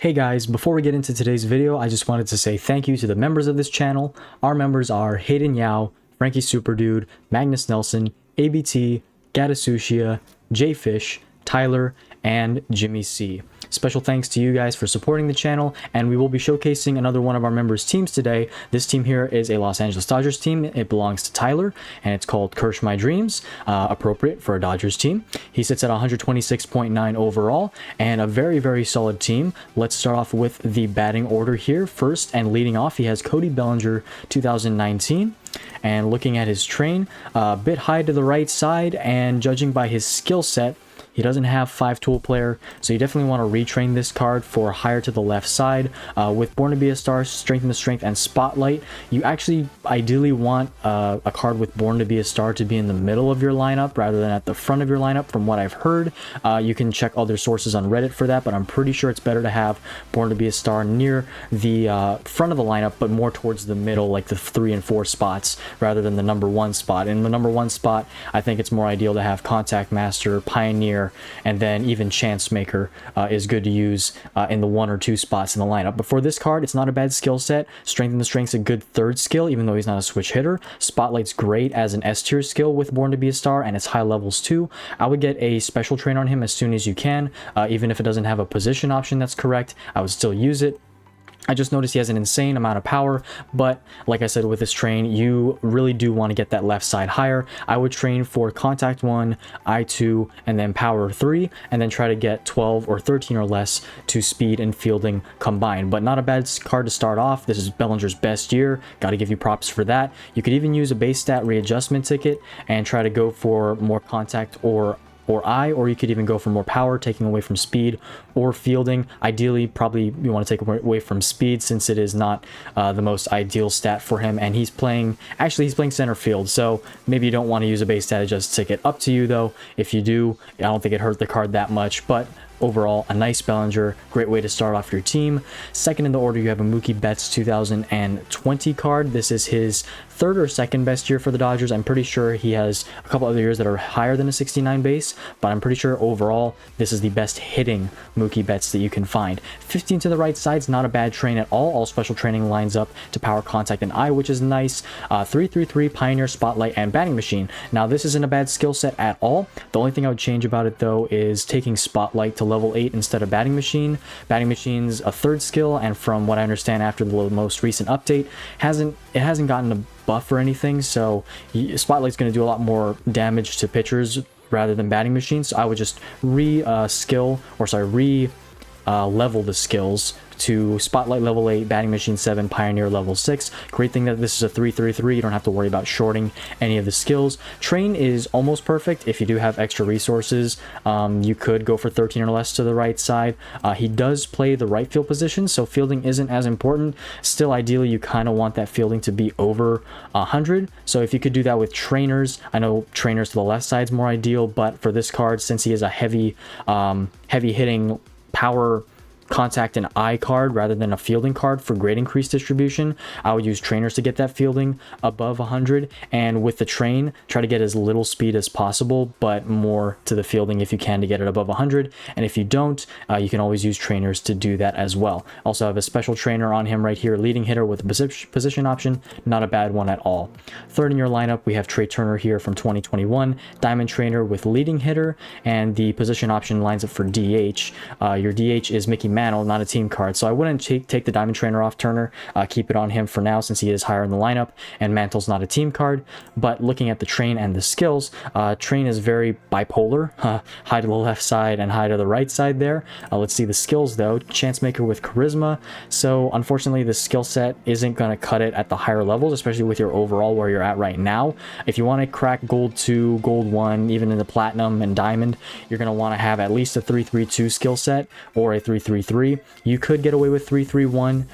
Hey guys, before we get into today's video, I just wanted to say thank you to the members of this channel. Our members are Hayden Yao, Frankie Superdude, Magnus Nelson, ABT, Gatasushia, Jfish, Tyler, and Jimmy C. Special thanks to you guys for supporting the channel, and we will be showcasing another one of our members' teams today. This team here is a Los Angeles Dodgers team. It belongs to Tyler, and it's called Crush My Dreams, appropriate for a Dodgers team. He sits at 126.9 overall, and a very, very solid team. Let's start off with the batting order here. First, and leading off, he has Cody Bellinger, 2019. And looking at his train, a bit high to the right side, and judging by his skill set, he doesn't have 5-tool player, so you definitely want to retrain this card for higher to the left side. With Born to Be a Star, Strength in the Strength, and Spotlight, you actually ideally want a card with Born to Be a Star to be in the middle of your lineup rather than at the front of your lineup, from what I've heard. You can check other sources on Reddit for that, but I'm pretty sure it's better to have Born to Be a Star near the front of the lineup, but more towards the middle, like the 3 and 4 spots, rather than the number 1 spot. In the number 1 spot, I think it's more ideal to have Contact Master, Pioneer, and then even Chance Maker is good to use in the 1 or 2 spots in the lineup. But for this card, it's not a bad skill set. Strength in the Strength's a good 3rd skill, even though he's not a switch hitter. Spotlight's great as an S tier skill with Born to Be a Star, and it's high levels too. I would get a special train on him as soon as you can. Even if it doesn't have a position option that's correct, I would still use it. I just noticed he has an insane amount of power, but like I said, with this train, you really do want to get that left side higher. I would train for Contact 1, I2, and then Power 3, and then try to get 12 or 13 or less to speed and fielding combined. But not a bad card to start off. This is Bellinger's best year. Got to give you props for that. You could even use a base stat readjustment ticket and try to go for more contact or you could even go for more power, taking away from speed or fielding. Ideally, probably you want to take away from speed, since it is not the most ideal stat for him, and he's playing center field, so maybe you don't want to use a base stat adjust ticket. Up to you though. If you do, I don't think it hurt the card that much, but overall, a nice Bellinger, great way to start off your team. Second in the order, you have a Mookie Betts 2020 card. This is his 3rd or 2nd best year for the Dodgers. I'm pretty sure he has a couple other years that are higher than a 69 base, but I'm pretty sure overall this is the best hitting Mookie Betts that you can find. 15 to the right side's not a bad train at all. All special training lines up to Power, Contact, and Eye, which is nice. 3-3-3, Pioneer, Spotlight, and Batting Machine. Now this isn't a bad skill set at all. The only thing I would change about it though is taking Spotlight to level 8 instead of Batting Machine. Batting Machine's a 3rd skill, and from what I understand after the most recent update, it hasn't gotten a buff or anything, so Spotlight's going to do a lot more damage to pitchers rather than Batting Machine. So I would just level the skills to Spotlight level 8, Batting Machine 7, Pioneer level 6. Great thing that this is a 3-3-3. You don't have to worry about shorting any of the skills. Train is almost perfect if you do have extra resources. You could go for 13 or less to the right side. He does play the right field position, so fielding isn't as important. Still, ideally, you kind of want that fielding to be over 100. So if you could do that with trainers, I know trainers to the left side is more ideal, but for this card, since he is a heavy hitting power, Contact, and Eye card rather than a fielding card for great increased distribution, I would use trainers to get that fielding above 100, and with the train, try to get as little speed as possible, but more to the fielding if you can to get it above 100, and if you don't, you can always use trainers to do that as well. Also have a special trainer on him right here, leading hitter with a position option, not a bad one at all. 3rd in your lineup, we have Trey Turner here from 2021, diamond trainer with leading hitter, and the position option lines up for DH. Your DH is Mickey Mantle, not a team card, so I wouldn't take the diamond trainer off Turner. Keep it on him for now since he is higher in the lineup, and Mantle's not a team card. But looking at the train and the skills, train is very bipolar, high to the left side and high to the right side there. Let's see the skills though. Chance Maker with charisma, so unfortunately the skill set isn't going to cut it at the higher levels, especially with your overall where you're at right now. If you want to crack gold 2, gold 1, even in the platinum and diamond, you're going to want to have at least a 3-3-2 skill set or a 3-3-3. You could get away with 3-3-1,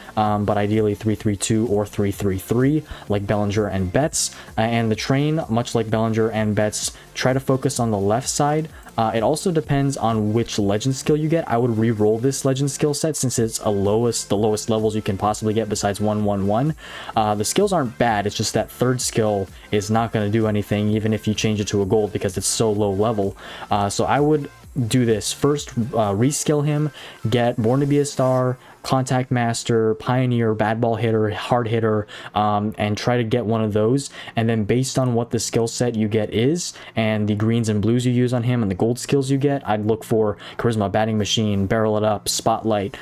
but ideally 3-3-2 or 3-3-3 like Bellinger and Betts. And the train, much like Bellinger and Betts, try to focus on the left side. It also depends on which legend skill you get. I would re-roll this legend skill set since it's the lowest levels you can possibly get besides 1-1-1. The skills aren't bad, it's just that 3rd skill is not going to do anything even if you change it to a gold because it's so low level. So I would do this. First, reskill him, get Born to Be a Star, Contact Master, Pioneer, Bad Ball Hitter, Hard Hitter, and try to get one of those. And then based on what the skill set you get is, and the greens and blues you use on him, and the gold skills you get, I'd look for Charisma, Batting Machine, Barrel It Up, Spotlight,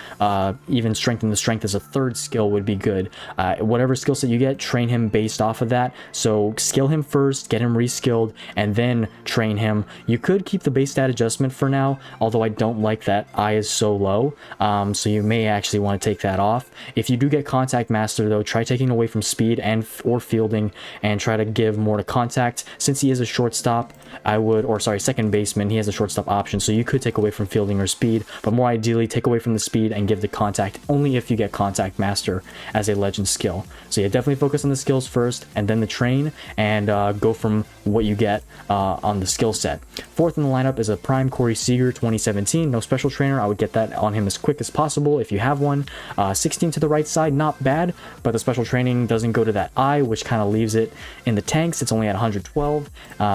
even Strengthen the Strength as a third skill would be good. Whatever skill set you get, train him based off of that. So skill him first, get him reskilled, and then train him. You could keep the base stat adjustment for now, although I don't like that I is so low, so you may actually want to take that off. If you do get Contact Master though, try taking away from speed and or fielding and try to give more to contact. Since he is a shortstop, I would, or sorry, second baseman, he has a shortstop option, so you could take away from fielding or speed, but more ideally take away from the speed and give the contact only if you get Contact Master as a legend skill. So yeah, definitely focus on the skills first and then the train, and go from what you get on the skill set. Fourth in the lineup is a Prime Corey Seager 2017. No special trainer. I would get that on him as quick as possible if you have one. 16 to the right side, not bad, but the special training doesn't go to that eye, which kind of leaves it in the tanks. It's only at 112,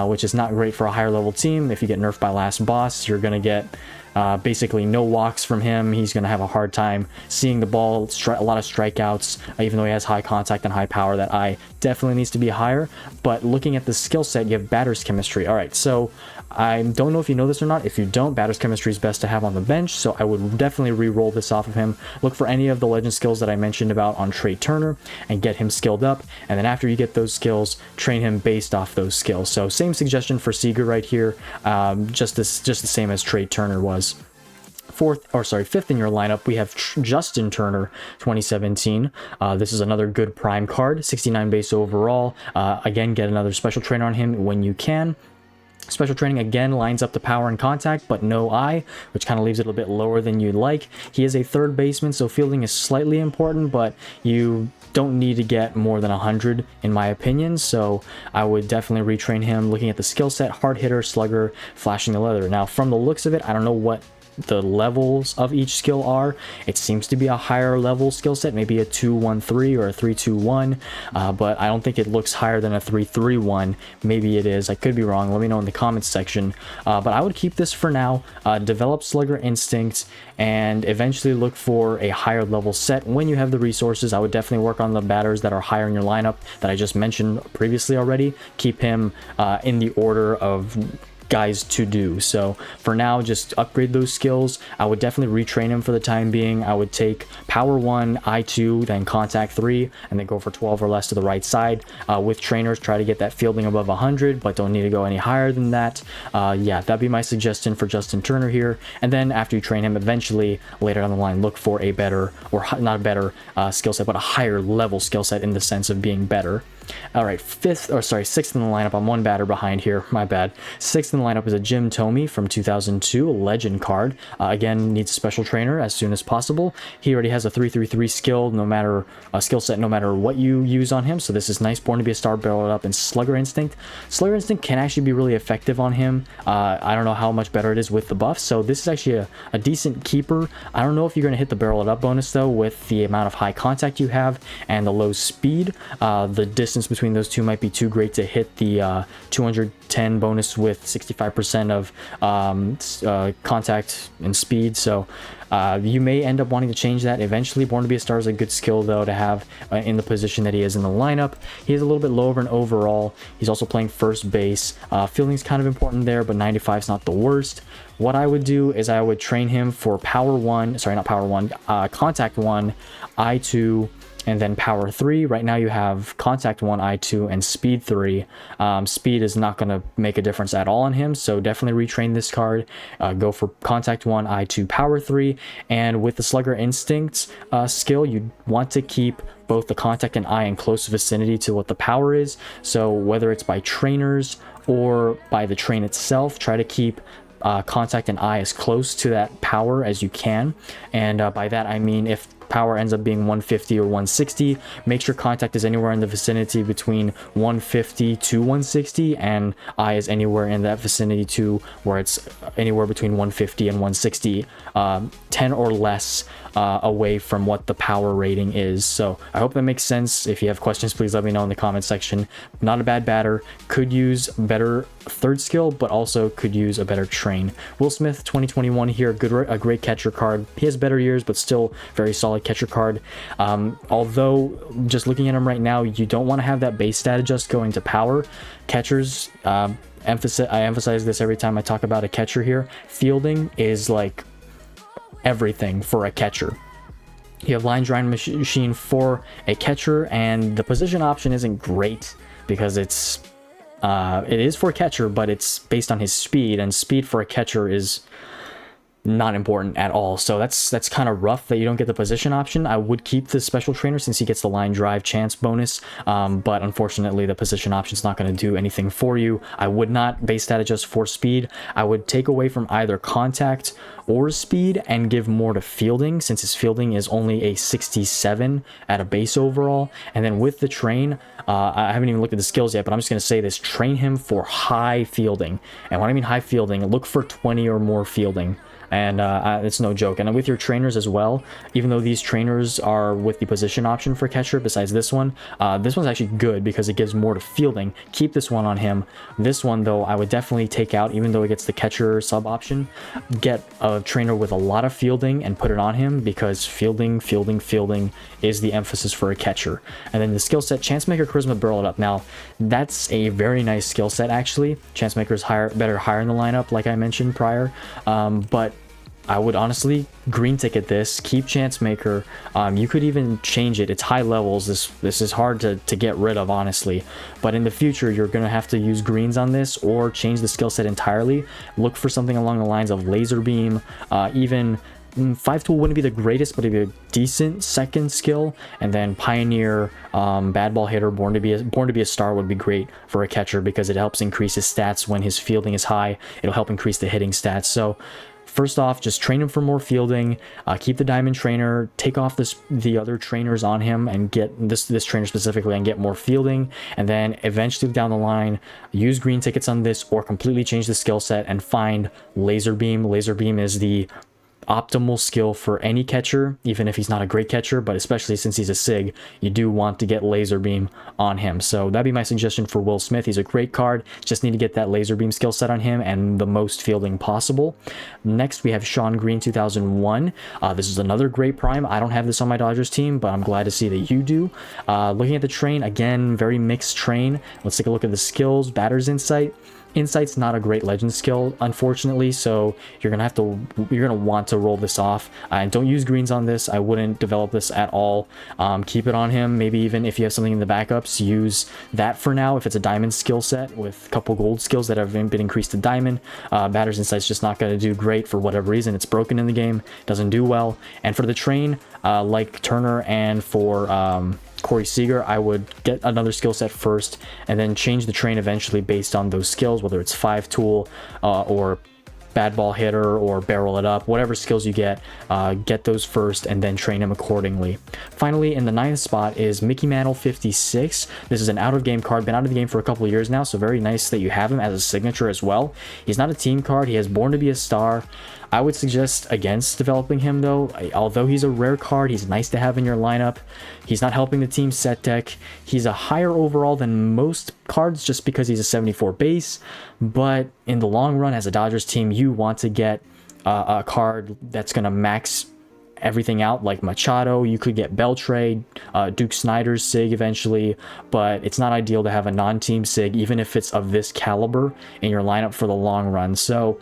which is not great for a higher level team. If you get nerfed by Last Boss, you're going to get basically no walks from him. He's going to have a hard time seeing the ball, a lot of strikeouts, even though he has high contact and high power. That eye definitely needs to be higher. But looking at the skill set, you have batter's chemistry. All right, so I don't know if you know this or not. If you don't, batter's chemistry is best to have on the bench, so I would definitely re-roll this off of him. Look for any of the legend skills that I mentioned about on Trey Turner and get him skilled up, and then after you get those skills, train him based off those skills. So same suggestion for Seager right here, just the same as Trey Turner was. Fifth in your lineup, we have Justin Turner 2017. This is another good prime card, 69 base overall. Again, get another special trainer on him when you can. Special training again lines up the power and contact, but no eye, which kind of leaves it a bit lower than you'd like. He is a third baseman, so fielding is slightly important, but you don't need to get more than 100 in my opinion, so I would definitely retrain him. Looking at the skill set, hard hitter, slugger, flashing the leather. Now from the looks of it, I don't know what the levels of each skill are. It seems to be a higher level skill set, maybe a 2-1-3 or a 3-2-1, but I don't think it looks higher than a 3-3-1. Maybe it is, I could be wrong. Let me know in the comments section, but I would keep this for now. Develop slugger instinct and eventually look for a higher level set when you have the resources. I would definitely work on the batters that are higher in your lineup that I just mentioned previously already. Keep him in the order of guys to do. So for now, just upgrade those skills. I would definitely retrain him for the time being. I would take power 1, I2, then contact 3, and then go for 12 or less to the right side. With trainers, try to get that fielding above 100, but don't need to go any higher than that. Yeah, that'd be my suggestion for Justin Turner here. And then after you train him, eventually later down the line, look for a better, or not a better skill set, but a higher level skill set in the sense of being better. All right, sixth in the lineup. I'm one batter behind here, my bad. Sixth in the lineup is a Jim Thome from 2002, a legend card. Again, needs a special trainer as soon as possible. He already has a 3-3-3 skill, skill set no matter what you use on him, so this is nice. Born to Be a Star, Barrel It Up, and Slugger Instinct. Slugger Instinct can actually be really effective on him. I don't know how much better it is with the buff, so this is actually a decent keeper. I don't know if you're going to hit the Barrel It Up bonus though with the amount of high contact you have and the low speed. The distance between those two might be too great to hit the 210 bonus with 65% of contact and speed, so you may end up wanting to change that eventually. Born to Be a Star is a good skill though to have in the position that he is in the lineup. He is a little bit lower in overall. He's also playing first base. Fielding is kind of important there, but 95 is not the worst. What I would do is I would train him for power 1, sorry, not power 1, contact 1, I2, and then power 3. Right now you have contact 1, I2, and speed 3. Speed is not going to make a difference at all on him, so definitely retrain this card. Go for contact 1, I2, power 3, and with the Slugger Instinct skill, you want to keep both the contact and eye in close vicinity to what the power is. So whether it's by trainers or by the train itself, try to keep contact and eye as close to that power as you can. And by that I mean if power ends up being 150 or 160, make sure contact is anywhere in the vicinity between 150 to 160, and eye is anywhere in that vicinity to where it's anywhere between 150 and 160, 10 or less away from what the power rating is. So I hope that makes sense. If you have questions, please let me know in the comment section. Not a bad batter, could use better third skill, but also could use a better train. Will Smith 2021 here, a great catcher card. He has better years, but still very solid catcher card. Although just looking at him right now, you don't want to have that base stat adjust going to power. Catchers, I emphasize this every time I talk about a catcher here. Fielding is like everything for a catcher. You have line drawing machine for a catcher, and the position option isn't great because it is for a catcher, but it's based on his speed, and speed for a catcher is not important at all. So that's kind of rough that you don't get the position option. I would keep the special trainer since he gets the line drive chance bonus, but unfortunately the position option is not going to do anything for you. I would not base stat adjust for speed. I would take away from either contact or speed and give more to fielding, since his fielding is only a 67 at a base overall. And then with the train, I haven't even looked at the skills yet, but I'm just going to say this: train him for high fielding. And when I mean high fielding, look for 20 or more fielding. And it's no joke. And with your trainers as well, even though these trainers are with the position option for catcher besides this one's actually good because it gives more to fielding. Keep this one on him. This one though, I would definitely take out, even though it gets the catcher sub option. Get a trainer with a lot of fielding and put it on him, because fielding is the emphasis for a catcher. And then the skill set, chance maker, charisma, barrel it up. Now that's a very nice skill set actually. Chance maker is higher in the lineup, like I mentioned prior, but I would honestly green ticket this, keep chance maker. You could even change it. It's high levels. This is hard to get rid of, honestly, but in the future you're gonna have to use greens on this or change the skill set entirely. Look for something along the lines of laser beam. Even 5 tool wouldn't be the greatest, but it'd be a decent second skill. And then pioneer, bad ball hitter, born to be a star would be great for a catcher because it helps increase his stats when his fielding is high. It'll help increase the hitting stats. So first off, just train him for more fielding. Keep the diamond trainer. Take off the other trainers on him and get this trainer specifically and get more fielding. And then eventually down the line, use green tickets on this or completely change the skill set and find laser beam. Laser beam is the optimal skill for any catcher, even if he's not a great catcher, but especially since he's a SIG, you do want to get laser beam on him. So that'd be my suggestion for Will Smith. He's a great card, just need to get that laser beam skill set on him and the most fielding possible. Next we have Sean Green 2001. This is another great prime. I don't have this on my Dodgers team, but I'm glad to see that you do. Looking at the train, again, very mixed train. Let's take a look at the skills. Batter's insight. Insight's not a great legend skill, unfortunately, so you're gonna want to roll this off. And don't use greens on this. I wouldn't develop this at all. Keep it on him. Maybe even if you have something in the backups, use that for now. If it's a diamond skill set with a couple gold skills that have been increased to diamond, batter's insight's just not going to do great for whatever reason. It's broken in the game, doesn't do well. And for the train, like Turner and for Corey Seager, I would get another skill set first and then change the train eventually based on those skills, whether it's 5 tool or bad ball hitter or barrel it up. Whatever skills you get those first and then train him accordingly. Finally, in the 9th spot is Mickey Mantle 56. This is an out of game card, been out of the game for a couple of years now, so very nice that you have him as a signature as well. He's not a team card. He has Born to be a Star. I would suggest against developing him though. Although he's a rare card, he's nice to have in your lineup. He's not helping the team set deck. He's a higher overall than most cards just because he's a 74 base, but in the long run as a Dodgers team, you want to get a card that's going to max everything out, like Machado. You could get Beltre, Duke Snyder's SIG eventually, but it's not ideal to have a non-team SIG even if it's of this caliber in your lineup for the long run. So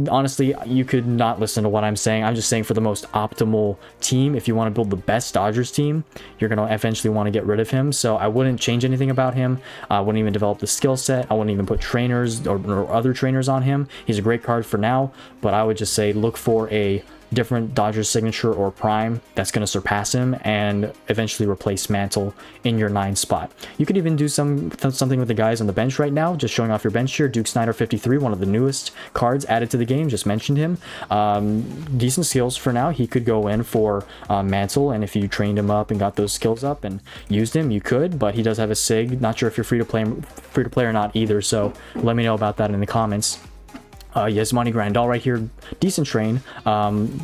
honestly, you could not listen to what I'm saying. I'm just saying for the most optimal team, if you want to build the best Dodgers team, you're going to eventually want to get rid of him. So I wouldn't change anything about him. I wouldn't even develop the skill set. I wouldn't even put trainers or other trainers on him. He's a great card for now, but I would just say look for a different Dodgers signature or prime that's going to surpass him and eventually replace Mantle in your 9th spot. You could even do something with the guys on the bench right now, just showing off your bench here. Duke Snyder 53, one of the newest cards added to the game, just mentioned him. Decent skills for now. He could go in for Mantle, and if you trained him up and got those skills up and used him, you could, but he does have a SIG. Not sure if you're free to play or not either, so let me know about that in the comments. Yasmani Grandal right here, decent train.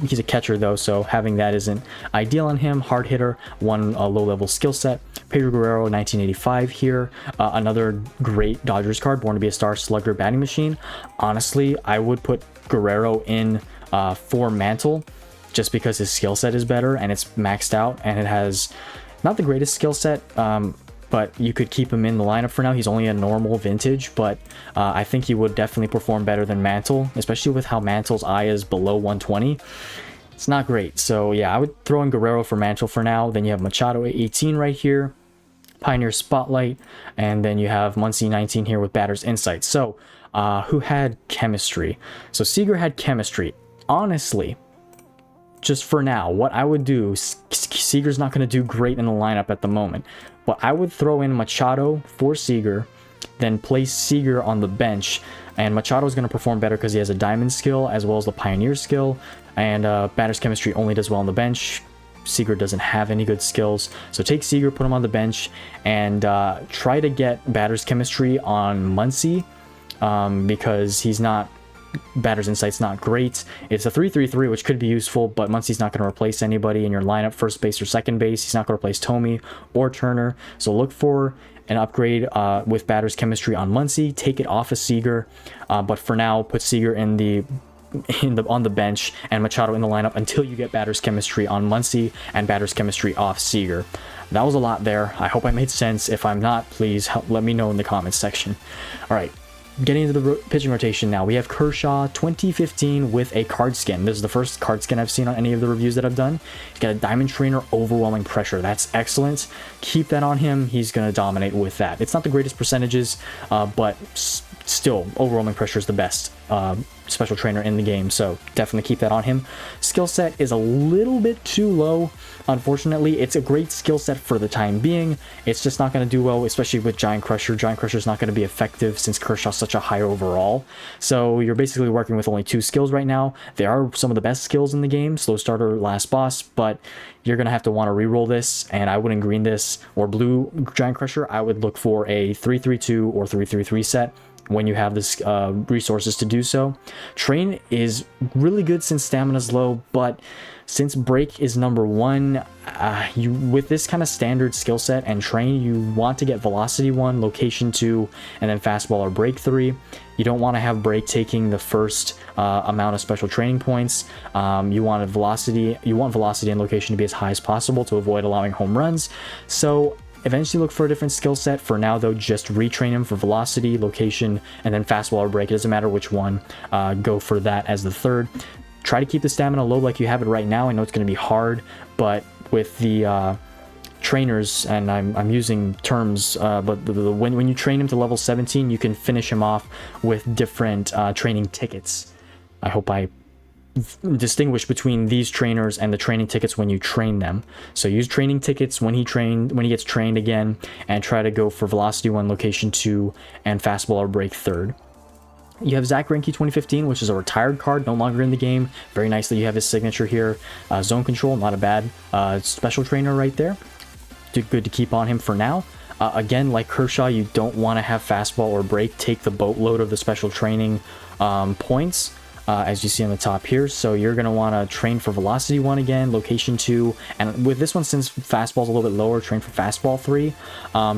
He's a catcher though, so having that isn't ideal on him. Hard hitter, one low-level skill set. Pedro Guerrero, 1985 here. Another great Dodgers card, born to be a star, slugger, batting machine. Honestly, I would put Guerrero in for Mantle, just because his skill set is better and it's maxed out, and it has not the greatest skill set. But you could keep him in the lineup for now. He's only a normal vintage, but I think he would definitely perform better than Mantle, especially with how Mantle's eye is below 120. It's not great. So yeah, I would throw in Guerrero for Mantle for now. Then you have Machado at 18 right here, Pioneer Spotlight, and then you have Muncy 19 here with Batter's Insight. So who had chemistry? So Seager had chemistry. Honestly, just for now, what I would do, Seager's not going to do great in the lineup at the moment, but I would throw in Machado for Seager, then place Seager on the bench, and Machado is going to perform better because he has a diamond skill as well as the pioneer skill, and batter's chemistry only does well on the bench. Seager doesn't have any good skills, so take Seager, put him on the bench, and try to get batter's chemistry on Muncy, because he's not, batter's insight's not great. It's a 3-3-3, which could be useful, but Muncy's not going to replace anybody in your lineup, first base or second base. He's not going to replace Tomey or Turner, so look for an upgrade with batter's chemistry on Muncy. Take it off of Seager, but for now, put Seager on the bench and Machado in the lineup until you get batter's chemistry on Muncy and batter's chemistry off Seager. That was a lot there. I hope I made sense. If I'm not, please let me know in the comments section. All right, getting into the pitching rotation now. We have Kershaw 2015 with a card skin. This is the first card skin I've seen on any of the reviews that I've done. He's got a Diamond Trainer, Overwhelming Pressure. That's excellent. Keep that on him. He's going to dominate with that. It's not the greatest percentages, but still, Overwhelming Pressure is the best special trainer in the game, so definitely keep that on him. Skill set is a little bit too low, unfortunately. It's a great skill set for the time being. It's just not going to do well, especially with Giant Crusher. Giant Crusher is not going to be effective since Kershaw's such a high overall, so you're basically working with only 2 skills right now. They are some of the best skills in the game, Slow Starter, Last Boss, but you're going to have to want to reroll this, and I wouldn't green this or blue Giant Crusher. I would look for a 3-3-2 or 3-3-3 set when you have this resources to do so. Train is really good since stamina's low, but since break is number 1, you with this kind of standard skill set and train, you want to get velocity 1, location 2, and then fastball or break 3. You don't want to have break taking the first amount of special training points. You want velocity and location to be as high as possible to avoid allowing home runs. So eventually look for a different skill set. For now though, just retrain him for velocity, location, and then fastball or break. It doesn't matter which one. Go for that as the third. Try to keep the stamina low like you have it right now. I know it's going to be hard, but with the trainers, and I'm using terms, but when you train him to level 17, you can finish him off with different training tickets. I hope I distinguish between these trainers and the training tickets when you train them. So use training tickets when he gets trained again, and try to go for velocity 1, location 2, and fastball or break 3rd. You have Zach Greinke 2015, which is a retired card, no longer in the game. Very nice that you have his signature here. Zone control, not a bad special trainer right there. Good to keep on him for now. Again, like Kershaw, you don't want to have fastball or break take the boatload of the special training points, as you see on the top here. So you're going to want to train for velocity 1 again, location 2, and with this one, since fastball's a little bit lower, train for fastball 3.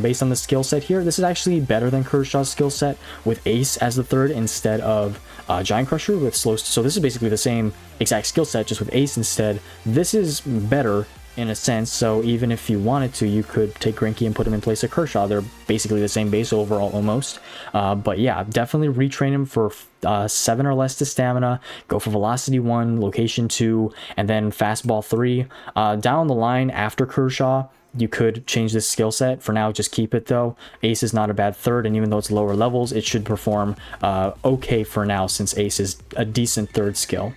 Based on the skill set here, this is actually better than Kershaw's skill set with Ace as the 3rd instead of Giant Crusher with slow. So this is basically the same exact skill set, just with Ace instead. This is better in a sense, so even if you wanted to, you could take Greinke and put him in place of Kershaw. They're basically the same base overall almost, but yeah, definitely retrain him for 7 or less to stamina. Go for velocity 1, location 2, and then fastball 3. Down the line after Kershaw, you could change this skill set. For now, just keep it though. Ace is not a bad 3rd, and even though it's lower levels, it should perform okay for now, since Ace is a decent 3rd skill.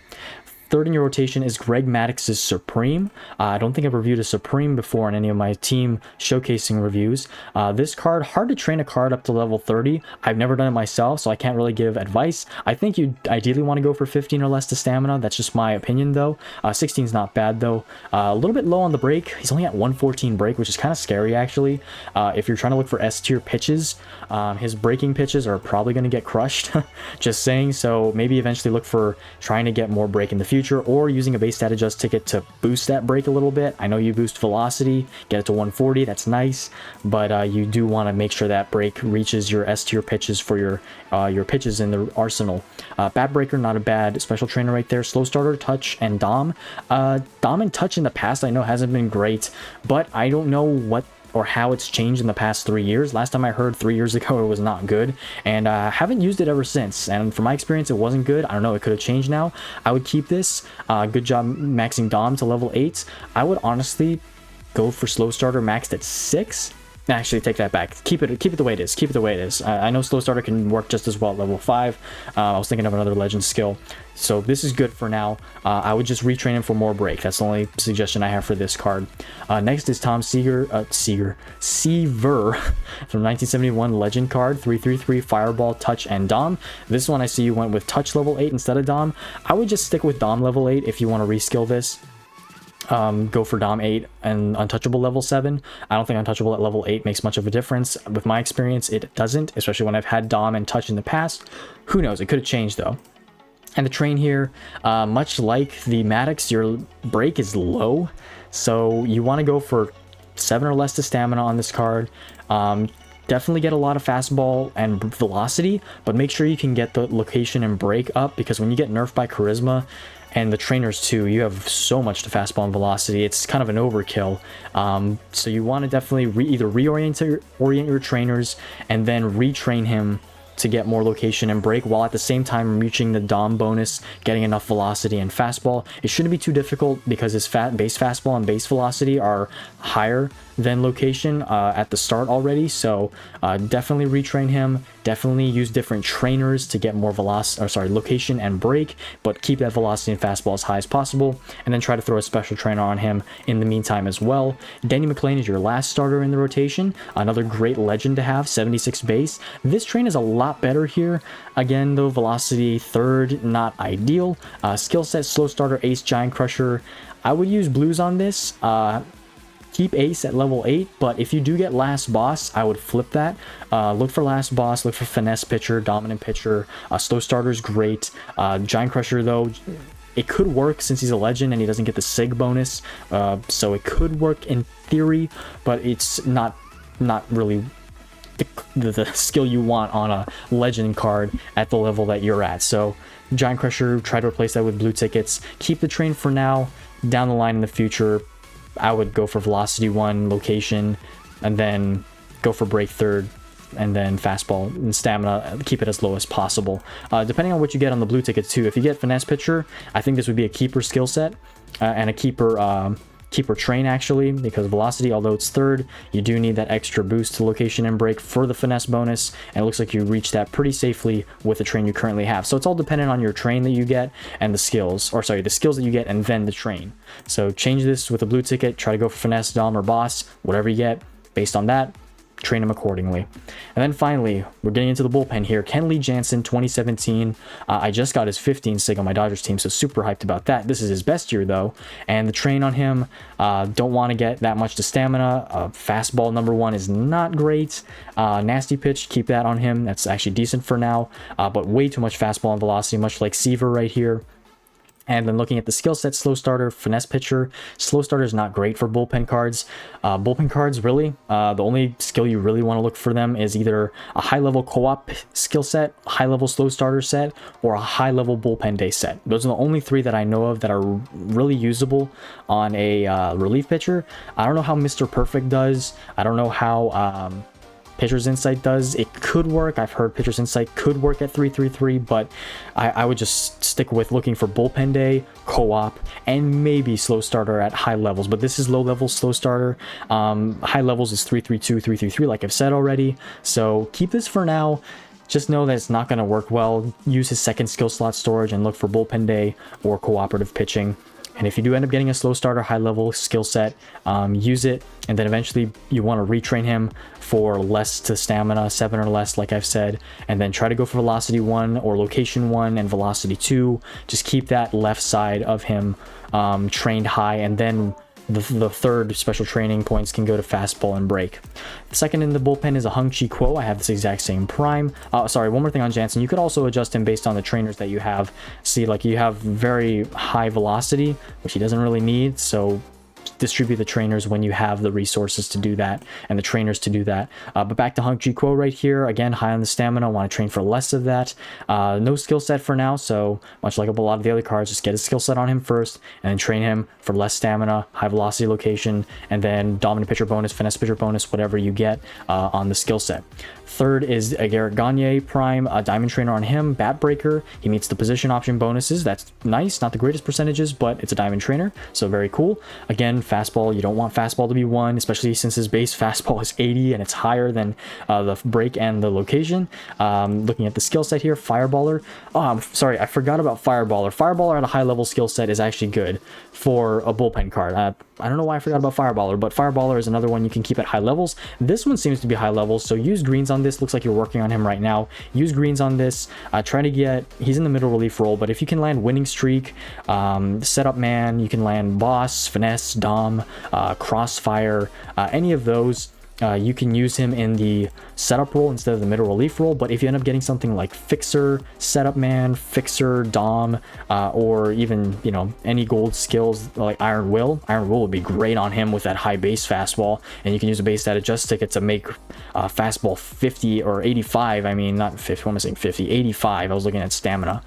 Third in your rotation is Greg Maddox's Supreme. I don't think I've reviewed a Supreme before in any of my team showcasing reviews. This card, hard to train a card up to level 30. I've never done it myself, so I can't really give advice. I think you ideally want to go for 15 or less to stamina. That's just my opinion, though. 16 is not bad, though. A little bit low on the break. He's only at 114 break, which is kind of scary, actually. If you're trying to look for S-tier pitches, his breaking pitches are probably going to get crushed. Just saying. So maybe eventually look for trying to get more break in the future, or using a base stat adjust ticket to boost that break a little bit. I know you boost velocity, get it to 140, that's nice, but you do want to make sure that break reaches your S-tier pitches for your pitches in the arsenal. Bat breaker, not a bad special trainer right there. Slow starter, touch, and dom. Dom and touch in the past I know hasn't been great, but I don't know what or how it's changed in the past 3 years. Last time I heard 3 years ago it was not good, and I haven't used it ever since, and from my experience it wasn't good. I don't know, it could have changed now. I would keep this. Good job maxing Dom to level 8. I would honestly go for slow starter maxed at 6. Actually, take that back. Keep it the way it is. Keep it the way it is. I know slow starter can work just as well at level 5. I was thinking of another legend skill, so this is good for now. I would just retrain him for more break. That's the only suggestion I have for this card. Next is Tom Seaver from 1971 legend card, 3/3/3 fireball, touch, and dom. This one I see you went with touch level 8 instead of dom. I would just stick with dom level 8 if you want to reskill this. Go for Dom 8 and Untouchable level 7. I don't think Untouchable at level 8 makes much of a difference. With my experience, it doesn't, especially when I've had Dom and Touch in the past. Who knows? It could have changed, though. And the train here, much like the Maddox, your break is low, so you want to go for 7 or less to stamina on this card. Definitely get a lot of fastball and velocity, but make sure you can get the location and break up, because when you get nerfed by Charisma, and the trainers too, you have so much to fastball and velocity. It's kind of an overkill. So you want to definitely either orient your trainers and then retrain him to get more location and break, while at the same time reaching the Dom bonus, getting enough velocity and fastball. It shouldn't be too difficult because his base fastball and base velocity are higher than location at the start already. So definitely retrain him. Definitely use different trainers to get more location and break, but keep that velocity and fastball as high as possible, and then try to throw a special trainer on him in the meantime as well. Denny McLain is your last starter in the rotation. Another great legend to have, 76 base. This train is a lot better here. Again, though, velocity third, not ideal. Skill set, slow starter, ace, giant crusher. I would use blues on this. Keep ace at level 8, but if you do get last boss, I would flip that. Look for last boss, look for finesse pitcher, dominant pitcher. Slow starter is great. Giant crusher, though, it could work since he's a legend and he doesn't get the sig bonus, so it could work in theory, but it's not really the skill you want on a legend card at the level that you're at. So giant crusher, try to replace that with blue tickets. Keep the train for now. Down the line in the future, I would go for velocity 1, location, and then go for break third, and then fastball and stamina, keep it as low as possible. Depending on what you get on the blue ticket too. If you get finesse pitcher, I think this would be a keeper skill set and a keeper train, actually, because velocity, although it's third, you do need that extra boost to location and break for the finesse bonus, and it looks like you reach that pretty safely with the train you currently have. So it's all dependent on your train that you get and the skills that you get, and then the train. So change this with a blue ticket, try to go for finesse, dom, or boss, whatever you get. Based on that, train him accordingly. And then finally, we're getting into the bullpen here. Kenley Jansen, 2017. I just got his 15 sig on my Dodgers team, so super hyped about that. This is his best year, though. And the train on him, don't want to get that much to stamina. Fastball number 1 is not great. Nasty pitch, keep that on him. That's actually decent for now, but way too much fastball and velocity, much like Seaver right here. And then looking at the skill set, slow starter, finesse pitcher. Slow starter is not great for bullpen cards. Bullpen cards, really, the only skill you really want to look for them is either a high-level co-op skill set, high-level slow starter set, or a high-level bullpen day set. Those are the only 3 that I know of that are really usable on a relief pitcher. I don't know how Mr. Perfect does. I don't know how Pitcher's Insight does. It could work. I've heard Pitcher's Insight could work at 3/3/3, but I would just stick with looking for bullpen day, co-op, and maybe slow starter at high levels. But this is low level slow starter. High levels is 3/3/2, 3/3/3, like I've said already. So keep this for now. just know that it's not going to work well. Use his second skill slot storage and look for bullpen day or cooperative pitching. And if you do end up getting a slow starter, high level skill set, use it. And then eventually you want to retrain him for less to stamina, 7 or less, like I've said. And then try to go for velocity 1 or location 1 and velocity 2. Just keep that left side of him trained high. And then the third special training points can go to fastball and break. The second in the bullpen is a Hung-Chi Kuo. I have this exact same prime. Sorry, one more thing on Jansen. You could also adjust him based on the trainers that you have. See, like you have very high velocity, which he doesn't really need, so distribute the trainers when you have the resources to do that and the trainers to do that. But back to Hung-Chi Kuo right here, again, high on the stamina, want to train for less of that. No skill set for now, so much like a lot of the other cards, just get a skill set on him first and then train him for less stamina, high velocity location, and then dominant pitcher bonus, finesse pitcher bonus, whatever you get on the skill set. Third is a Garrett Gagne prime, a diamond trainer on him, bat breaker. He meets the position option bonuses. That's nice, not the greatest percentages, but it's a diamond trainer, so very cool. Again, fastball, you don't want fastball to be 1, especially since his base fastball is 80 and it's higher than the break and the location. Looking at the skill set here, fireballer. Oh, I'm sorry, I forgot about fireballer. Fireballer at a high level skill set is actually good for a bullpen card. I don't know why I forgot about fireballer, but fireballer is another one you can keep at high levels. This one seems to be high levels, so use greens on this. Looks like you're working on him right now. Use greens on this. Try to get, he's in the middle relief role, but if you can land winning streak, setup man, you can land boss, finesse, dom, crossfire, any of those. You can use him in the setup role instead of the middle relief role, but if you end up getting something like fixer, setup man, fixer, dom, or even, you know, any gold skills like Iron Will would be great on him with that high base fastball, and you can use a base stat adjust ticket to make fastball 50 or 85. I mean, not 50, what am I saying, 50, 85. I was looking at stamina.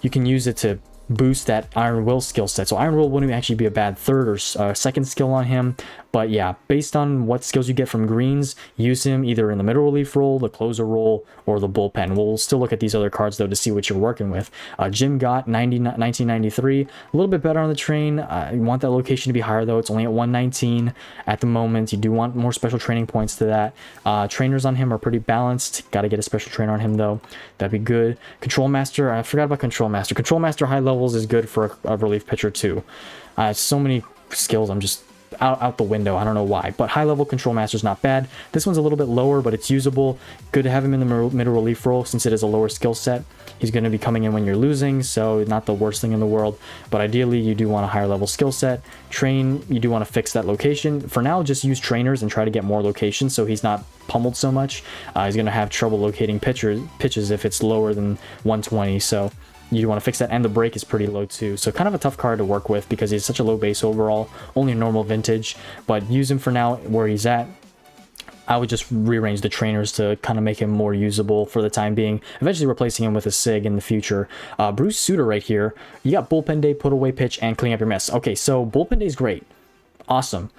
You can use it to boost that Iron Will skill set. So Iron Will wouldn't actually be a bad third or second skill on him. But yeah, based on what skills you get from greens, use him either in the middle relief role, the closer role, or the bullpen. We'll still look at these other cards though to see what you're working with. Jim Gott, 1993, a little bit better on the train. You want that location to be higher though. It's only at 119 at the moment. You do want more special training points to that. Trainers on him are pretty balanced. Got to get a special trainer on him though. That'd be good. Control Master, I forgot about Control Master. Control Master high levels is good for a relief pitcher too. So many skills, I'm just out the window. I don't know why, but high level Control Master is not bad. This one's a little bit lower, but it's usable. Good to have him in the middle relief role since it is a lower skill set. He's going to be coming in when you're losing, so not the worst thing in the world, but ideally you do want a higher level skill set. Train, you do want to fix that location. For now, just use trainers and try to get more locations so he's not pummeled so much. He's going to have trouble locating pitches if it's lower than 120, so you want to fix that, and the break is pretty low too, so kind of a tough card to work with because he's such a low base overall, only a normal vintage, but use him for now where he's at. I would just rearrange the trainers to kind of make him more usable for the time being, eventually replacing him with a SIG in the future. Bruce Sutter right here, you got bullpen day, put away pitch, and clean up your mess. Okay, so bullpen day is great, awesome.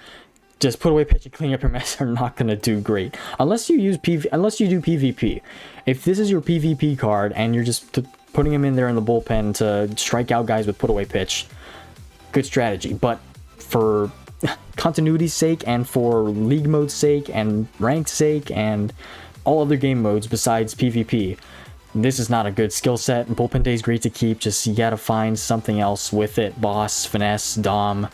Just put away pitch and clean up your mess are not going to do great unless you use unless you do PvP. If this is your PvP card and you're just putting him in there in the bullpen to strike out guys with put away pitch, good strategy. But for continuity's sake and for league mode's sake and ranked sake and all other game modes besides PvP, this is not a good skill set. Bullpen day is great to keep, just you gotta find something else with it. Boss, finesse, dom,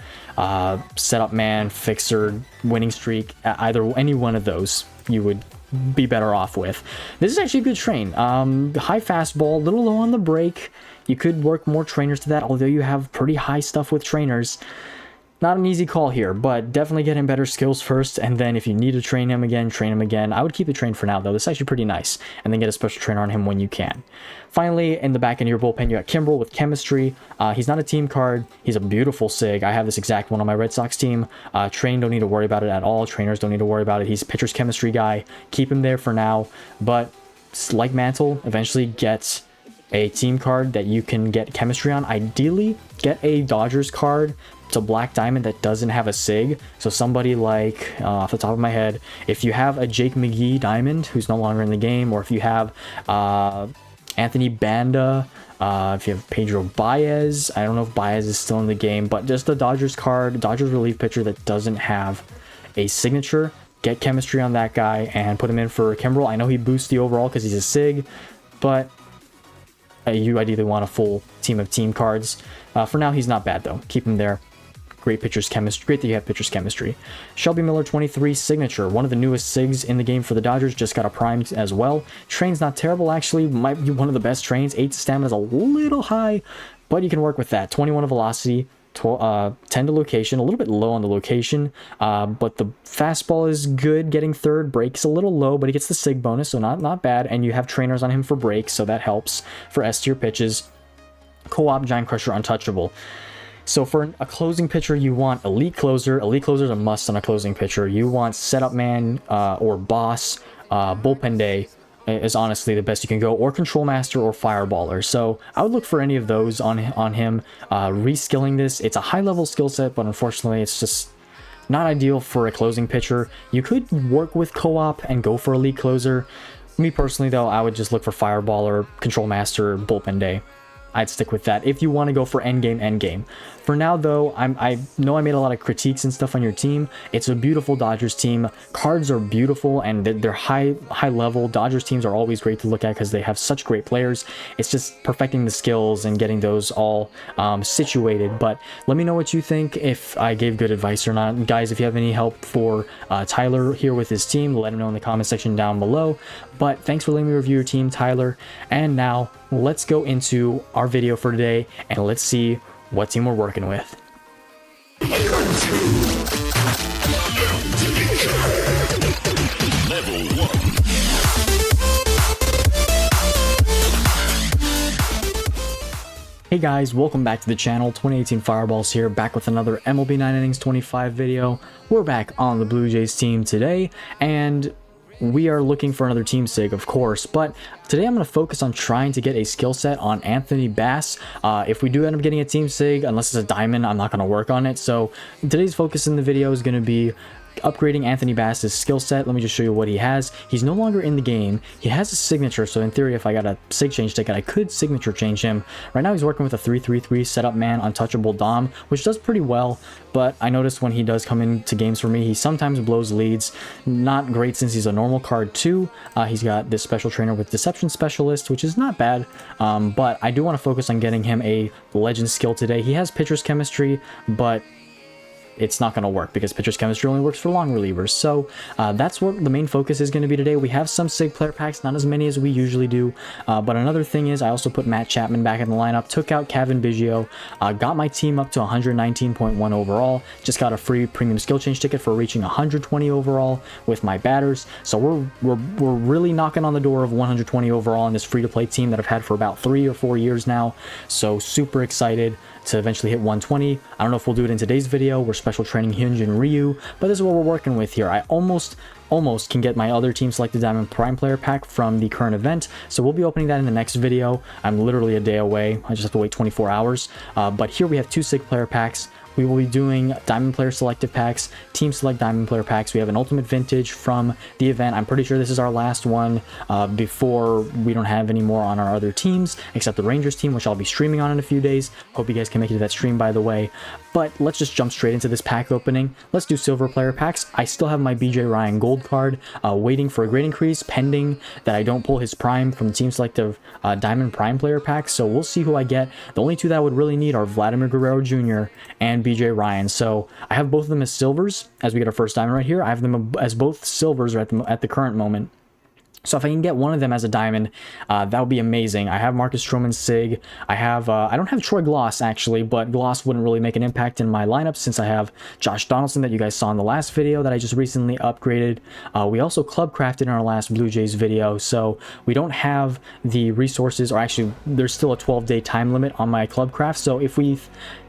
setup man, fixer, winning streak, any one of those you would be better off with. This is actually a good train. High fastball, a little low on the break. You could work more trainers to that, although you have pretty high stuff with trainers. Not an easy call here, but definitely get him better skills first, and then if you need to train him again, train him again. I would keep the train for now, though. This is actually pretty nice, and then get a special trainer on him when you can. Finally, in the back end of your bullpen, you got Kimbrel with chemistry. He's not a team card. He's a beautiful SIG. I have this exact one on my Red Sox team. Train, don't need to worry about it at all. Trainers don't need to worry about it. He's a pitcher's chemistry guy. Keep him there for now, but like Mantle, eventually get a team card that you can get chemistry on. Ideally, get a Dodgers card to Black Diamond that doesn't have a SIG. So somebody like, off the top of my head, if you have a Jake McGee Diamond, who's no longer in the game, or if you have Anthony Banda, if you have Pedro Baez, I don't know if Baez is still in the game, but just the Dodgers card, Dodgers relief pitcher that doesn't have a signature, get chemistry on that guy and put him in for Kimbrel. I know he boosts the overall because he's a SIG, but you ideally want a full team of team cards. For now, he's not bad though. Keep him there. Great pitcher's chemistry. Great that you have pitcher's chemistry. Shelby Miller 23 signature, one of the newest SIGs in the game for the Dodgers, just got a prime as well. Train's not terrible actually, might be one of the best trains. 8 stamina is a little high, but you can work with that. 21 of velocity, 10 to location, a little bit low on the location, but the fastball is good, getting third. Break's a little low, but he gets the SIG bonus, so not bad. And you have trainers on him for breaks, so that helps for S tier pitches. Co-op, Giant Crusher, untouchable. So for a closing pitcher, you want elite closer. Elite closer is a must on a closing pitcher. You want setup man or boss. Bullpen day is honestly the best you can go, or control master or fireballer. So I would look for any of those on him. Reskilling this, it's a high level skill set, but unfortunately it's just not ideal for a closing pitcher. You could work with co-op and go for elite closer. Me personally though, I would just look for fireballer, control master, bullpen day. I'd stick with that if you want to go for endgame. For now though, I know I made a lot of critiques and stuff on your team. It's a beautiful Dodgers team. Cards are beautiful and they're high level. Dodgers teams are always great to look at because they have such great players. It's just perfecting the skills and getting those all situated. But let me know what you think, if I gave good advice or not. Guys, if you have any help for Tyler here with his team, let him know in the comment section down below. But thanks for letting me review your team, Tyler. And now let's go into our video for today and let's see what team we're working with. Level 1. Hey guys, welcome back to the channel. 2018 Fireballs here, back with another MLB 9 Innings 25 video. We're back on the Blue Jays team today, and we are looking for another team sig, of course, but today I'm going to focus on trying to get a skill set on Anthony Bass. If we do end up getting a team sig, unless it's a diamond, I'm not going to work on it. So today's focus in the video is going to be upgrading Anthony Bass's skill set. Let me just show you what he has. He's no longer in the game. He has a signature, so in theory, if I got a sig change ticket, I could signature change him. Right now, he's working with a 3-3-3 setup man, untouchable Dom, which does pretty well, but I noticed when he does come into games for me, he sometimes blows leads. Not great since he's a normal card too. He's got this special trainer with Deception Specialist, which is not bad, but I do want to focus on getting him a legend skill today. He has pitcher's chemistry, but it's not going to work because pitcher's chemistry only works for long relievers. So that's what the main focus is going to be today. We have some SIG player packs, not as many as we usually do. But another thing is I also put Matt Chapman back in the lineup, took out Kevin Biggio, got my team up to 119.1 overall, just got a free premium skill change ticket for reaching 120 overall with my batters. So we're really knocking on the door of 120 overall in this free-to-play team that I've had for about 3 or 4 years now. So super excited to eventually hit 120. I don't know if we'll do it in today's video. We're special training Hyunjin Ryu, but this is what we're working with here. I almost can get my other team selected Diamond Prime player pack from the current event, so we'll be opening that in the next video. I'm literally a day away. I just have to wait 24 hours. But here we have 2 SIG player packs. We will be doing Diamond Player Selective Packs, Team Select Diamond Player Packs. We have an Ultimate Vintage from the event. I'm pretty sure this is our last one before we don't have any more on our other teams, except the Rangers team, which I'll be streaming on in a few days. Hope you guys can make it to that stream, by the way. But let's just jump straight into this pack opening. Let's do Silver Player Packs. I still have my BJ Ryan Gold card waiting for a grade increase, pending that I don't pull his Prime from the Team Selective Diamond Prime Player Pack. So we'll see who I get. The only 2 that I would really need are Vladimir Guerrero Jr. and BJ Ryan. So I have both of them as silvers as we get our first diamond right here. I have them as both silvers at the current moment. So if I can get one of them as a diamond, that would be amazing. I have Marcus Stroman Sig. I don't have Troy Gloss actually, but Gloss wouldn't really make an impact in my lineup since I have Josh Donaldson that you guys saw in the last video that I just recently upgraded. We also club crafted in our last Blue Jays video, so we don't have the resources, or actually there's still a 12-day time limit on my club craft. So if we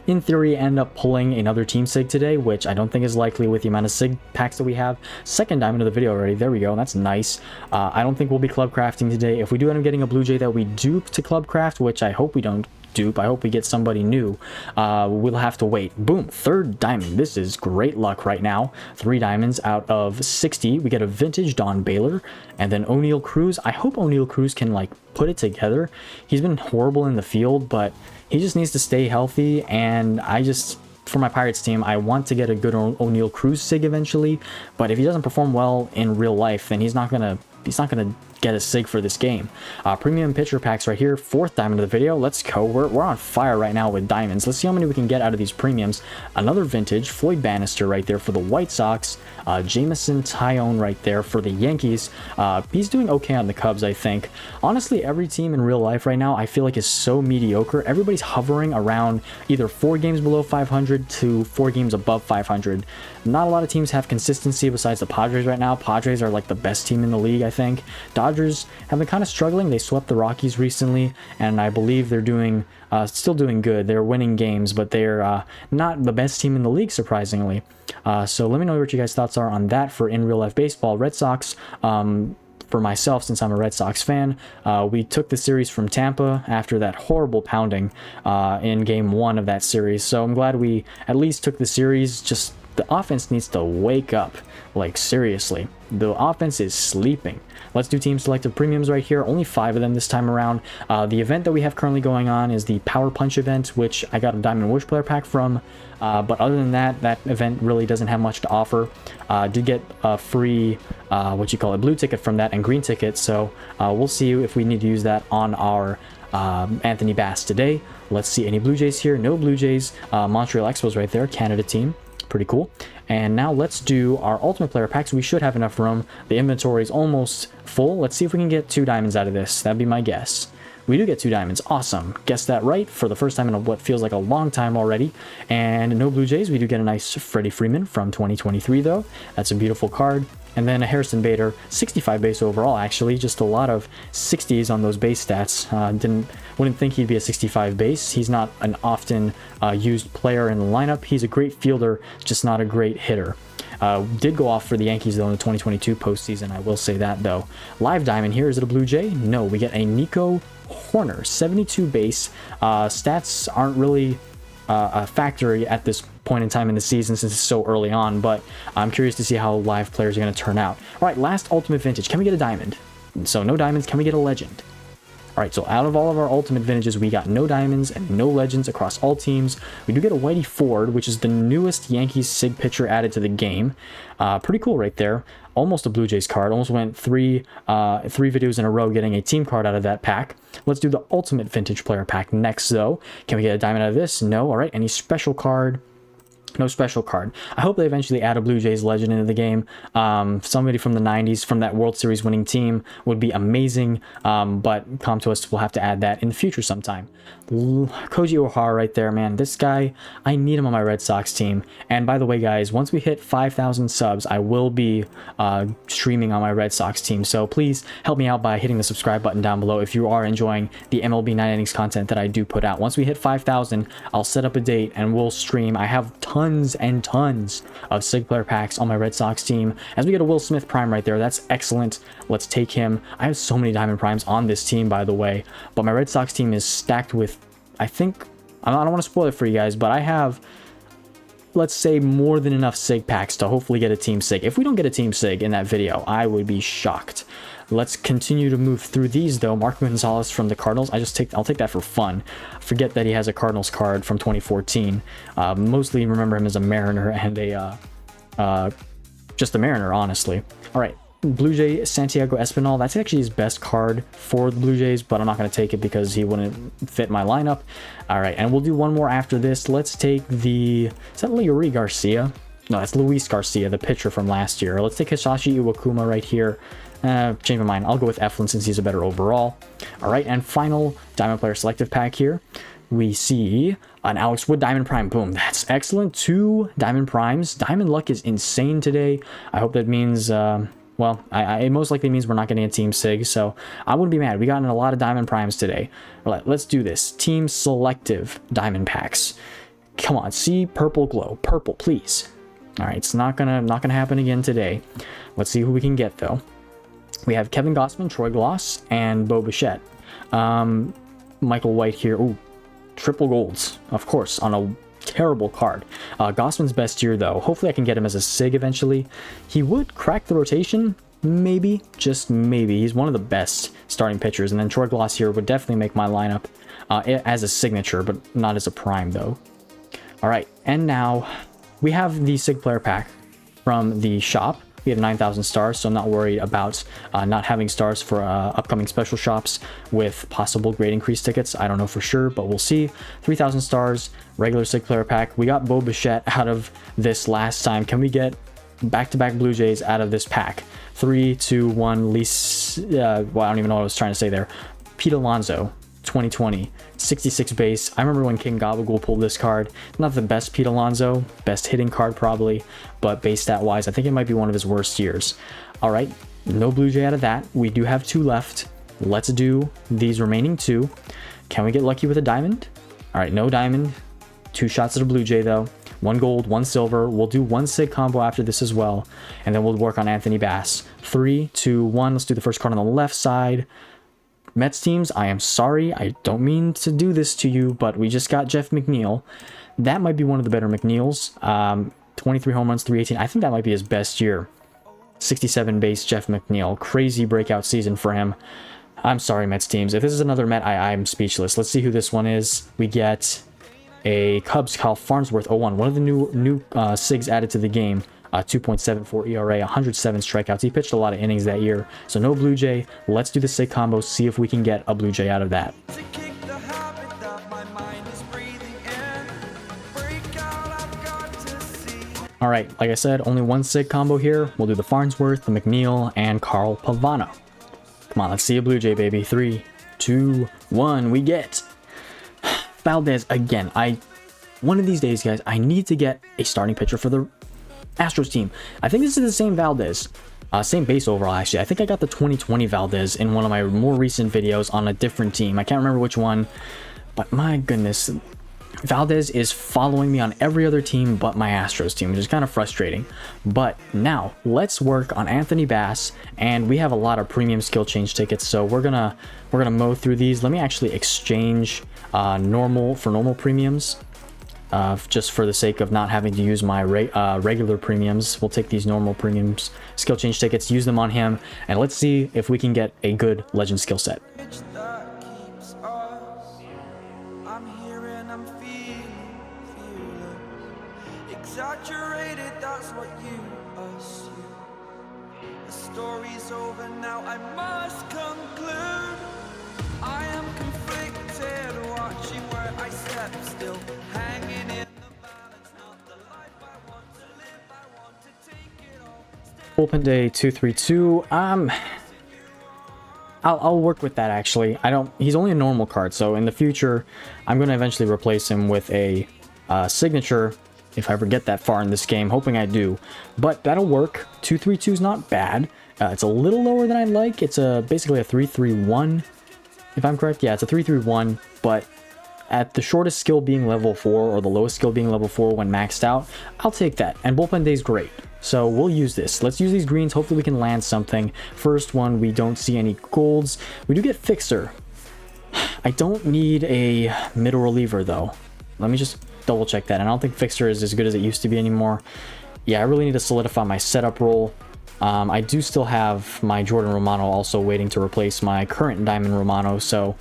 in theory end up pulling another team sig today, which I don't think is likely with the amount of sig packs that we have. Second diamond of the video already. There we go. That's nice. I don't think we'll be club crafting today. If we do end up getting a Blue Jay that we dupe to club craft, which I hope we don't dupe, I hope we get somebody new, we'll have to wait. Boom, 3rd diamond. This is great luck right now. 3 diamonds out of 60. We get a vintage Don Baylor and then O'Neal Cruz. I hope O'Neal Cruz can like put it together. He's been horrible in the field, but he just needs to stay healthy, and I just for my Pirates team, I want to get a good O'Neal Cruz SIG eventually, but if he doesn't perform well in real life, then he's not gonna get a SIG for this game. Premium pitcher packs right here, 4th diamond of the video. Let's go. We're on fire right now with diamonds. Let's see how many we can get out of these premiums. Another vintage Floyd Bannister right there for the White Sox. Jameson Taillon right there for the Yankees. He's doing okay on the Cubs, I think. Honestly, every team in real life right now I feel like is so mediocre. Everybody's hovering around either 4 games below 500 to 4 games above 500. Not a lot of teams have consistency besides the Padres right now. Padres are like the best team in the league, I think. Dodgers have been kind of struggling. They swept the Rockies recently, and I believe they're doing still doing good. They're winning games, but they're not the best team in the league, surprisingly. So let me know what you guys' thoughts are on that for in real life baseball. Red Sox, for myself, since I'm a Red Sox fan, we took the series from Tampa after that horrible pounding in game 1 of that series. So I'm glad we at least took the series. Just the offense needs to wake up. Like, seriously, the offense is sleeping. Let's do team selective premiums right here. Only 5 of them this time around. The event that we have currently going on is the Power Punch event, which I got a Diamond Wish player pack from. But other than that, that event really doesn't have much to offer. Did get a free, blue ticket from that and green ticket. So we'll see if we need to use that on our Anthony Bass today. Let's see any Blue Jays here. No Blue Jays. Montreal Expos right there, Canada team. Pretty cool. And now let's do our ultimate player packs. We should have enough room. The inventory is almost full. Let's see if we can get 2 diamonds out of this. That'd be my guess. We do get 2 diamonds. Awesome. Guessed that right for the first time in what feels like a long time already. And no Blue Jays. We do get a nice Freddie Freeman from 2023 though. That's a beautiful card. And then a Harrison Bader, 65 base overall, actually. Just a lot of 60s on those base stats. Wouldn't think he'd be a 65 base. He's not an often used player in the lineup. He's a great fielder, just not a great hitter. Did go off for the Yankees, though, in the 2022 postseason. I will say that, though. Live Diamond here. Is it a Blue Jay? No, we get a Nico Horner, 72 base. Stats aren't really a factor at this point in time in the season since it's so early on, but I'm curious to see how live players are going to turn out. All right, last ultimate vintage. Can we get a diamond? So no diamonds. Can we get a legend? All right, so out of all of our ultimate vintages, we got no diamonds and no legends across all teams. We do get a Whitey Ford, which is the newest Yankees SIG pitcher added to the game. Pretty cool right there. Almost a Blue Jays card. Almost went three videos in a row getting a team card out of that pack. Let's do the ultimate vintage player pack next, though. Can we get a diamond out of this? No. All right, any special card? No special card. I hope they eventually add a Blue Jays legend into the game. Somebody from the 90s, from that World Series winning team, would be amazing. But come to us, we'll have to add that in the future sometime. Koji Ohara right there, man. This guy, I need him on my Red Sox team. And by the way, guys, once we hit 5,000 subs, I will be streaming on my Red Sox team. So please help me out by hitting the subscribe button down below if you are enjoying the MLB 9 innings content that I do put out. Once we hit 5,000, I'll set up a date and we'll stream. I have tons and tons of SIG player packs on my Red Sox team. As we get a Will Smith prime right there, that's excellent. Let's take him. I have so many diamond primes on this team, by the way, but my Red Sox team is stacked with, I think, I don't want to spoil it for you guys, but I have, let's say, more than enough SIG packs to hopefully get a team SIG. If we don't get a team SIG in that video, I would be shocked. Let's continue to move through these, though. Mark Gonzalez from the Cardinals. I'll take that for fun. Forget that he has a Cardinals card from 2014. Mostly remember him as a Mariner and just a Mariner, honestly. All right, Blue Jay Santiago Espinal. That's actually his best card for the Blue Jays, but I'm not going to take it because he wouldn't fit my lineup. All right, and we'll do one more after this. Let's take the... Is that Leury Garcia? No, that's Luis Garcia, the pitcher from last year. Let's take Hisashi Iwakuma right here. Change my mind. I'll go with Eflin since he's a better overall. All right, and final Diamond Player Selective Pack here. We see an Alex Wood Diamond Prime. Boom, that's excellent. 2 Diamond Primes. Diamond luck is insane today. I hope that means, well, it most likely means we're not getting a Team SIG, so I wouldn't be mad. We got in a lot of Diamond Primes today. All right, let's do this. Team Selective Diamond Packs. Come on, see Purple Glow. Purple, please. All right, it's not gonna happen again today. Let's see who we can get, though. We have Kevin Gausman, Troy Glaus, and Bo Bichette. Michael White here. Ooh, triple golds, of course, on a terrible card. Gausman's best year, though. Hopefully I can get him as a SIG eventually. He would crack the rotation, maybe, just maybe. He's one of the best starting pitchers. And then Troy Glaus here would definitely make my lineup as a signature, but not as a prime, though. All right, and now we have the SIG player pack from the shop. We have 9,000 stars, so I'm not worried about not having stars for upcoming special shops with possible grade increase tickets. I don't know for sure, but we'll see. 3,000 stars, regular SIG player pack. We got Bo Bichette out of this last time. Can we get back-to-back Blue Jays out of this pack? 3, 2, 1, least... well, I don't even know what I was trying to say there. Pete Alonso, 2020, 66 base. I remember when King Gabagool pulled this card. Not the best Pete Alonso, best hitting card probably, but base stat wise, I think it might be one of his worst years. All right, no Blue Jay out of that. We do have 2 left. Let's do these remaining 2. Can we get lucky with a diamond? All right, no diamond. 2 shots at a Blue Jay though. 1 gold, 1 silver. We'll do 1 SIG combo after this as well, and then we'll work on Anthony Bass. 3, 2, 1. Let's do the first card on the left side. Mets teams, I am sorry, I don't mean to do this to you, but we just got Jeff McNeil. That might be one of the better McNeils. 23 home runs, 318. I think that might be his best year. 67 base Jeff McNeil. Crazy breakout season for him. I'm sorry, Mets teams. If this is another Met, I'm speechless. Let's see who this one is. We get a Cubs Kyle Farnsworth 01. One of the new SIGs added to the game. 2.74 ERA, 107 strikeouts. He pitched a lot of innings that year. So no Blue Jay. Let's do the SIG combo, see if we can get a Blue Jay out of that. All right, like I said, only 1 SIG combo here. We'll do the Farnsworth, the McNeil, and Carl Pavano. Come on, let's see a Blue Jay, baby. 3, 2, 1. We get Valdez again. One of these days, guys, I need to get a starting pitcher for the Astros team. I think this is the same Valdez, same base overall actually. I think I got the 2020 Valdez in one of my more recent videos on a different team. I can't remember which one, but my goodness, Valdez is following me on every other team but my Astros team, which is kind of frustrating. But now let's work on Anthony Bass, and we have a lot of premium skill change tickets, so we're gonna mow through these. Let me actually exchange normal premiums. Just for the sake of not having to use my regular premiums, we'll take these normal premiums skill change tickets, use them on him, and let's see if we can get a good legend skill set. Exaggerated, that's what you assume. The story's over now, I must conclude. I am conflicted, watching where I step still, hanging in the balance, not the life I want to live, I want to take it all. Bullpen Day 232. I'll work with that actually. He's only a normal card, so in the future I'm going to eventually replace him with a signature if I ever get that far in this game, hoping I do. But that'll work. 232 is not bad. It's a little lower than I'd like. It's basically a 331. If I'm correct, yeah, it's a 331, but at the shortest skill being level 4 or the lowest skill being level 4 when maxed out, I'll take that. And Bullpen Day is great. So we'll use this. Let's use these greens. Hopefully we can land something. First one, we don't see any golds. We do get Fixer. I don't need a middle reliever though. Let me just double check that. And I don't think Fixer is as good as it used to be anymore. Yeah, I really need to solidify my setup role. I do still have my Jordan Romano also waiting to replace my current Diamond Romano, so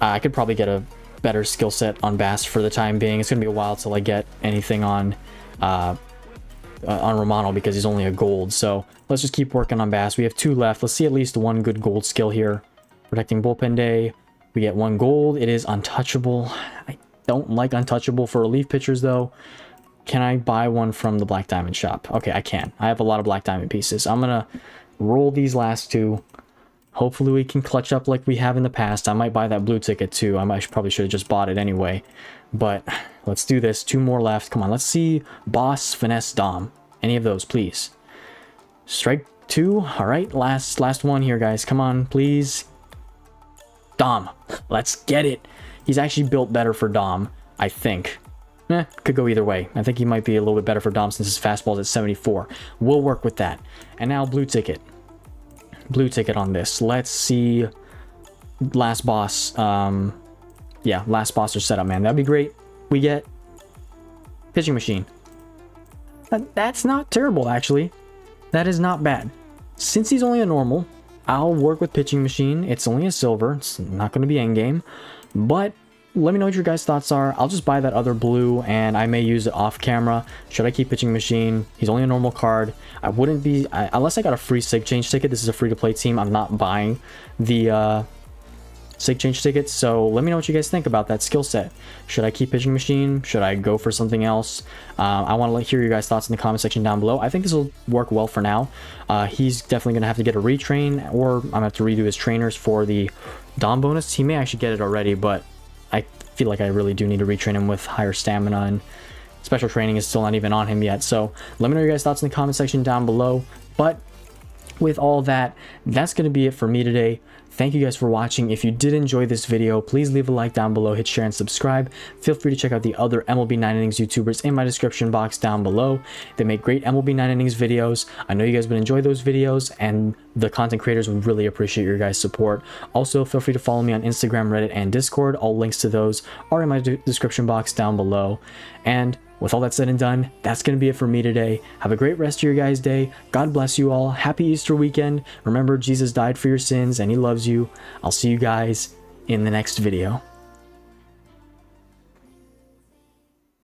I could probably get a better skill set on Bass for the time being. It's going to be a while till I get anything on Romano because he's only a gold, so let's just keep working on Bass. We have 2 left. Let's see at least 1 good gold skill here. Protecting Bullpen Day. We get 1 gold. It is Untouchable. I don't like Untouchable for relief pitchers, though. Can I buy one from the Black Diamond shop? Okay, I can. I have a lot of Black Diamond pieces. I'm going to roll these last 2. Hopefully we can clutch up like we have in the past. I might buy that blue ticket too. Probably should have just bought it anyway. But let's do this. 2 more left. Come on, let's see Boss, Finesse, Dom. Any of those, please. Strike 2. All right, last one here, guys. Come on, please. Dom. Let's get it. He's actually built better for Dom, I think. Could go either way. I think he might be a little bit better for Dom since his fastball is at 74. We'll work with that. And now blue ticket. Blue ticket on this. Let's see. Last boss. Yeah, last boss or setup, man. That'd be great. We get pitching machine. That's not terrible, actually. That is not bad. Since he's only a normal, I'll work with pitching machine. It's only a silver. It's not going to be endgame. But let me know what your guys' thoughts are. I'll just buy that other blue and I may use it off camera. Should I keep Pitching Machine? He's only a normal card. I wouldn't be, unless I got a free sig change ticket. This is a free to play team. I'm not buying the sig change tickets. So let me know what you guys think about that skill set. Should I keep Pitching Machine? Should I go for something else? I want to hear your guys' thoughts in the comment section down below. I think this will work well for now. He's definitely going to have to get a retrain, or I'm going to have to redo his trainers for the Dom bonus. He may actually get it already, but I feel like I really do need to retrain him with higher stamina, and special training is still not even on him yet. So let me know your guys' thoughts in the comment section down below. But with all that, that's going to be it for me today. Thank you guys for watching. If you did enjoy this video, please leave a like down below, hit share and subscribe. Feel free to check out the other MLB 9 Innings YouTubers in my description box down below. They make great MLB 9 Innings videos. I know you guys would enjoy those videos, and the content creators would really appreciate your guys' support. Also, feel free to follow me on Instagram, Reddit, and Discord. All links to those are in my description box down below. And with all that said and done, that's going to be it for me today. Have a great rest of your guys' day. God bless you all. Happy Easter weekend. Remember, Jesus died for your sins and he loves you. I'll see you guys in the next video.